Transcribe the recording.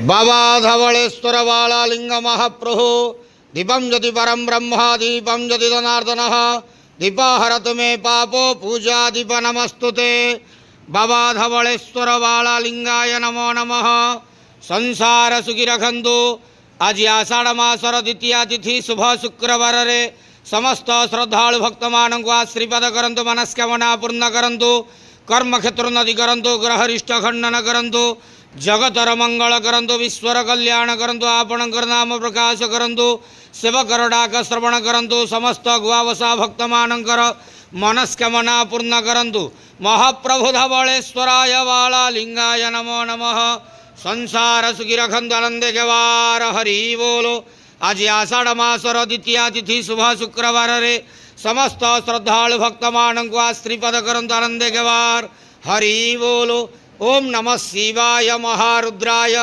बाबा धवलेश्वर बालालिंग महाप्रभु दीपं ज्योति परम ब्रह्म दीपं ज्योति जनार्दनः दीपहरतु मे पापो पूजा दीप नमस्तुते। बाबा धवलेश्वर बालालिंगाय नमो नमः। संसार सुखी रखंतु। आज आषाढ़ मासर द्वितीय तिथि शुभ शुक्रवार रे समस्त श्रद्धालु भक्त मान को आशीर्वाद करंतु, मनस्कामना पूर्ण करंतु, कर्म क्षेत्र नदी करंतु, ग्रहरिष्ट खंडन करंतु, जगतर मंगल करंतु, विश्वर कल्याण करंतु, आपणकर नाम प्रकाश करंतु, सेवकर डाक श्रवण करंतु, समस्त गुआवसा भक्त मानकर मनस्कामना पूर्ण करंतु। महाप्रभु धवलेश्वराय बालालिंगाय नमो नमः। संसार सुखी रखंतु, आनंदे जवार हरि बोलो। आज आषाढ़ मासर द्वितीय तिथि शुभ शुक्रवार रे समस्त श्रद्धालु भक्त मान को आशीर्वाद करंतु, आनंदे जवार हरि बोलो। ओम नमः शिवाय महारुद्राय।